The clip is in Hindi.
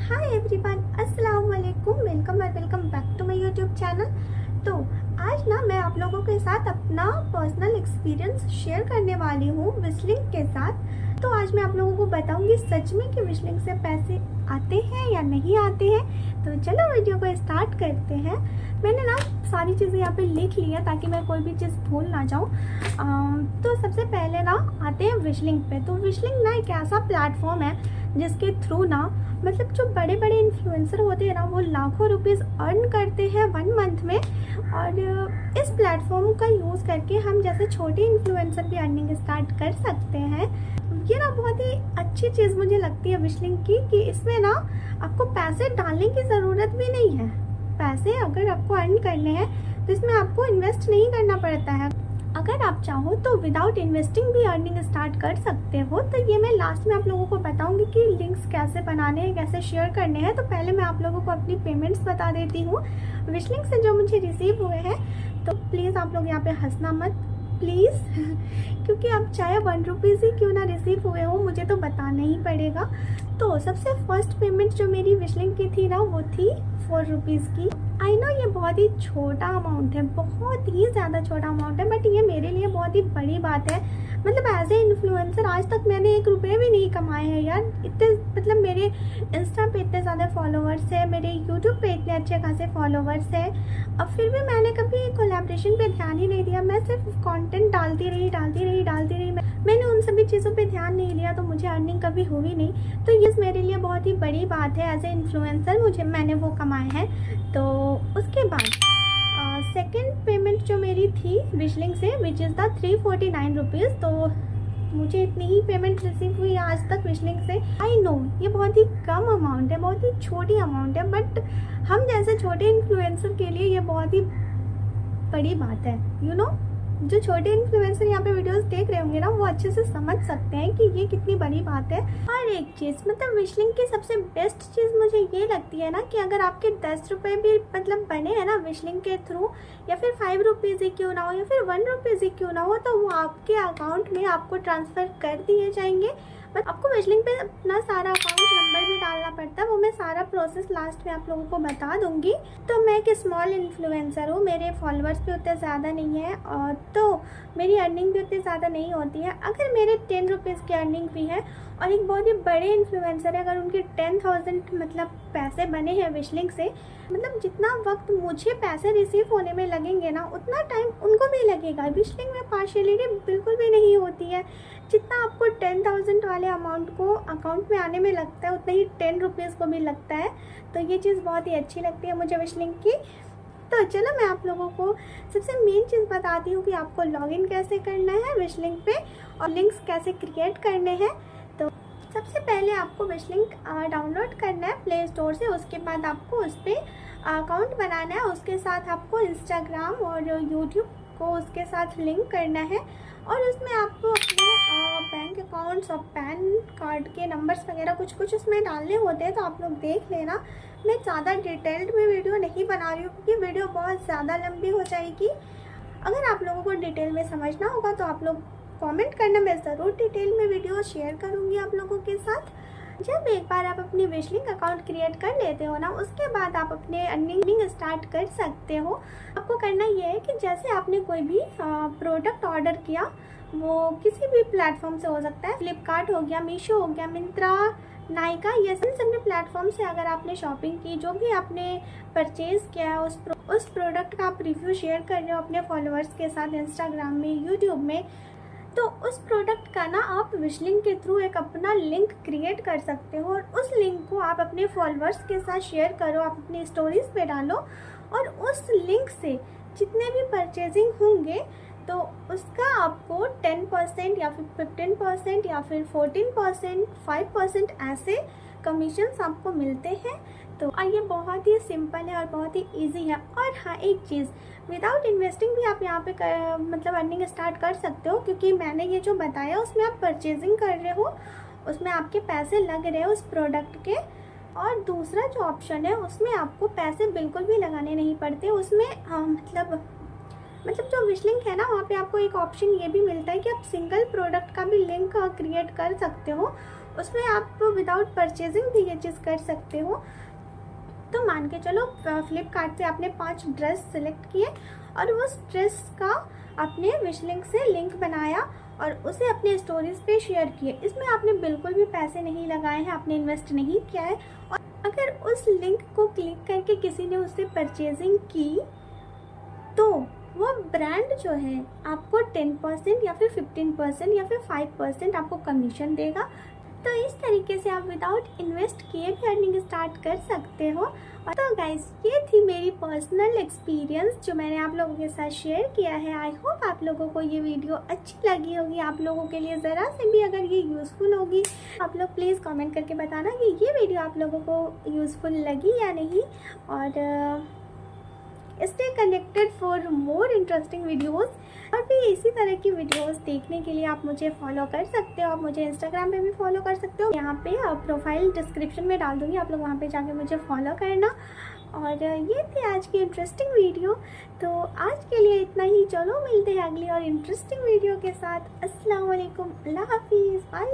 हाय एवरीवन, अस्सलाम वालेकुम, वेलकम और welcome back to my YouTube channel. तो आज ना मैं आप लोगों के साथ अपना पर्सनल एक्सपीरियंस शेयर करने वाली हूँ विशलिंक के साथ। तो आज मैं आप लोगों को बताऊंगी सच में कि विशलिंक से पैसे आते हैं या नहीं आते हैं। तो चलो वीडियो को स्टार्ट करते हैं। मैंने ना सारी चीज़ें यहाँ पे लिख ली है ताकि मैं कोई भी चीज़ भूल ना जाऊँ। तो सबसे पहले ना आते हैं विशलिंक पे। तो विशलिंक ना एक ऐसा प्लेटफॉर्म है जिसके थ्रू ना मतलब जो बड़े बड़े इन्फ्लुएंसर होते हैं ना वो लाखों रुपीस अर्न करते हैं 1 मंथ में। और इस प्लेटफॉर्म का यूज़ करके हम जैसे छोटे इन्फ्लुएंसर भी अर्निंग स्टार्ट कर सकते हैं। ये ना बहुत ही अच्छी चीज़ मुझे लगती है विशलिंक की कि इसमें ना आपको पैसे डालने की ज़रूरत भी नहीं है। पैसे अगर आपको अर्न करने हैं तो इसमें आपको इन्वेस्ट नहीं करना पड़ता है। अगर आप चाहो तो विदाउट इन्वेस्टिंग भी अर्निंग स्टार्ट कर सकते हो। तो ये मैं लास्ट में आप लोगों को बताऊंगी कि लिंक्स कैसे बनाने हैं, कैसे शेयर करने हैं। तो पहले मैं आप लोगों को अपनी पेमेंट्स बता देती हूँ विशलिंक से जो मुझे रिसीव हुए हैं। तो प्लीज़ आप लोग यहाँ पे हंसना मत प्लीज़ क्योंकि आप चाहे 1 रुपीज़ ही क्यों ना रिसीव हुए हो, मुझे तो बताना ही पड़ेगा। तो सबसे फर्स्ट पेमेंट जो मेरी विशलिंक की थी ना वो थी 4 रुपीज़ की। आई नो ये बहुत ही छोटा अमाउंट है, बहुत ही ज़्यादा छोटा अमाउंट है, बट ये मेरे लिए बहुत ही बड़ी बात है। मतलब एज ए इन्फ्लुएंसर आज तक मैंने 1 रुपये भी नहीं कमाए हैं यार। इतने मतलब मेरे इंस्टा पे इतने ज़्यादा फॉलोअर्स है, मेरे यूट्यूब पे इतने अच्छे खासे फॉलोअर्स है। अब फिर भी मैंने कभी कोलैबोरेशन पे ध्यान ही नहीं दिया। मैं सिर्फ कंटेंट डालती रही। मैंने उन सभी चीज़ों पे ध्यान नहीं दिया तो मुझे अर्निंग कभी हुई नहीं। तो ये मेरे लिए बहुत ही बड़ी बात है एज ए इन्फ्लुएंसर, मैंने वो कमाए हैं। तो उसके बाद सेकेंड पेमेंट जो मेरी थी विशलिंक से विच इज़ द 349 रुपीज़। तो मुझे इतनी ही पेमेंट रिसीव हुई आज तक विशलिंक से। आई नो ये बहुत ही कम अमाउंट है, बहुत ही छोटी अमाउंट है, बट हम जैसे छोटे इन्फ्लुएंसर के लिए ये बहुत ही बड़ी बात है। यू नो जो छोटे इन्फ्लुएंसर यहाँ पे वीडियोस देख रहे होंगे ना वो अच्छे से समझ सकते हैं कि ये कितनी बड़ी बात है। और एक चीज़ मतलब विशलिंक की सबसे बेस्ट चीज़ मुझे ये लगती है ना कि अगर आपके 10 रुपये भी मतलब बने हैं ना विशलिंक के थ्रू, या फिर 5 रुपीज़ ही क्यों ना हो, या फिर 1 रुपीज़ ही क्यों ना हो, तो वो आपके अकाउंट में आपको ट्रांसफ़र कर दिए जाएंगे। बट आपको विशलिंक पे अपना सारा अकाउंट नंबर भी डालना पड़ता है। वो मैं सारा प्रोसेस लास्ट में आप लोगों को बता दूंगी। तो मैं एक स्मॉल इन्फ्लुएंसर हूँ, मेरे फॉलोअर्स भी उतने ज़्यादा नहीं है और तो मेरी अर्निंग भी उतनी ज़्यादा नहीं होती है। अगर मेरे 10 रुपीज़ की अर्निंग भी है और एक बहुत ही बड़े इन्फ्लुएंसर है, अगर उनके 10,000 मतलब पैसे बने हैं विशलिंक से, मतलब जितना वक्त मुझे पैसे रिसीव होने में लगेंगे ना उतना टाइम उनको भी लगेगा। विशलिंक में पार्शियलिटी बिल्कुल भी नहीं होती है। जितना आपको 10,000 वाले अमाउंट को अकाउंट में आने में लगता है उतना ही 10 रुपीज़ को भी लगता है। तो ये चीज़ बहुत ही अच्छी लगती है मुझे विशलिंक की। तो चलो मैं आप लोगों को सबसे मेन चीज़ बताती हूँ कि आपको लॉगिन कैसे करना है विशलिंक पे और लिंक्स कैसे क्रिएट करने हैं। तो सबसे पहले आपको विशलिंक डाउनलोड करना है प्ले स्टोर से। उसके बाद आपको उस पर अकाउंट बनाना है। उसके साथ आपको इंस्टाग्राम और यूट्यूब को उसके साथ लिंक करना है और उसमें आपको अपने बैंक अकाउंट्स और पैन कार्ड के नंबर्स वगैरह कुछ उसमें डालने होते हैं। तो आप लोग देख लेना। मैं ज़्यादा डिटेल्ड में वीडियो नहीं बना रही हूँ क्योंकि वीडियो बहुत ज़्यादा लंबी हो जाएगी। अगर आप लोगों को डिटेल में समझना होगा तो आप लोग कमेंट करना, मैं ज़रूर डिटेल में वीडियो शेयर करूँगी आप लोगों के साथ। जब एक बार आप अपनी विशलिंक अकाउंट क्रिएट कर लेते हो ना उसके बाद आप अपने अर्निंग स्टार्ट कर सकते हो। आपको करना ये है कि जैसे आपने कोई भी प्रोडक्ट ऑर्डर किया, वो किसी भी प्लेटफॉर्म से हो सकता है, फ्लिपकार्ट हो गया, मीशो हो गया, मिंत्रा, नायका, ये सभी प्लेटफॉर्म से अगर आपने शॉपिंग की, जो भी आपने परचेज़ किया है उस प्रोडक्ट का आप रिव्यू शेयर कर रहे हो अपने फॉलोअर्स के साथ इंस्टाग्राम में, यूट्यूब में, तो उस प्रोडक्ट का ना आप विशलिंक के थ्रू एक अपना लिंक क्रिएट कर सकते हो और उस लिंक को आप अपने फॉलोअर्स के साथ शेयर करो, आप अपनी स्टोरीज पे डालो और उस लिंक से जितने भी परचेजिंग होंगे तो उसका आपको 10% या फिर 15% या फिर 14%, 5% ऐसे कमीशंस आपको मिलते हैं। तो ये बहुत ही सिंपल है और बहुत ही इजी है। और हाँ एक चीज़, विदाउट इन्वेस्टिंग भी आप यहाँ पे मतलब अर्निंग स्टार्ट कर सकते हो क्योंकि मैंने ये जो बताया उसमें आप परचेजिंग कर रहे हो, उसमें आपके पैसे लग रहे हैं उस प्रोडक्ट के। और दूसरा जो ऑप्शन है उसमें आपको पैसे बिल्कुल भी लगाने नहीं पड़ते। उसमें मतलब जो विशलिंक है ना वहाँ पे आपको एक ऑप्शन ये भी मिलता है कि आप सिंगल प्रोडक्ट का भी लिंक क्रिएट कर सकते हो उसमें आप विदाउट परचेजिंग भी ये चीज़ कर सकते हो। तो मान के चलो फ्लिपकार्ट से आपने 5 ड्रेस सेलेक्ट किए और उस ड्रेस का आपने विश लिंक से लिंक बनाया और उसे अपने स्टोरीज पे शेयर किए। इसमें आपने बिल्कुल भी पैसे नहीं लगाए हैं, आपने इन्वेस्ट नहीं किया है। और अगर उस लिंक को क्लिक करके किसी ने उससे परचेजिंग की तो वो ब्रांड जो है आपको 10% या फिर 15% या फिर 5% आपको कमीशन देगा। तो इस तरीके से आप विदाउट इन्वेस्ट किए भी अर्निंग स्टार्ट कर सकते हो। तो गाइस, ये थी मेरी पर्सनल एक्सपीरियंस जो मैंने आप लोगों के साथ शेयर किया है। आई होप आप लोगों को ये वीडियो अच्छी लगी होगी, आप लोगों के लिए ज़रा से भी अगर ये यूज़फुल होगी। आप लोग प्लीज़ कमेंट करके बताना कि ये वीडियो आप लोगों को यूज़फुल लगी या नहीं। और stay connected for more interesting videos. और भी इसी तरह की वीडियोस देखने के लिए आप मुझे फॉलो कर सकते हो। आप मुझे इंस्टाग्राम पे भी फॉलो कर सकते हो, यहाँ पे प्रोफाइल डिस्क्रिप्शन में डाल दूँगी, आप लोग वहाँ पे जाके मुझे फॉलो करना। और ये थी आज की इंटरेस्टिंग वीडियो। तो आज के लिए इतना ही, चलो मिलते हैं अगली और इंटरेस्टिंग वीडियो के साथ। अस्सलाम वालेकुम, अल्लाह हाफिज़, बाय।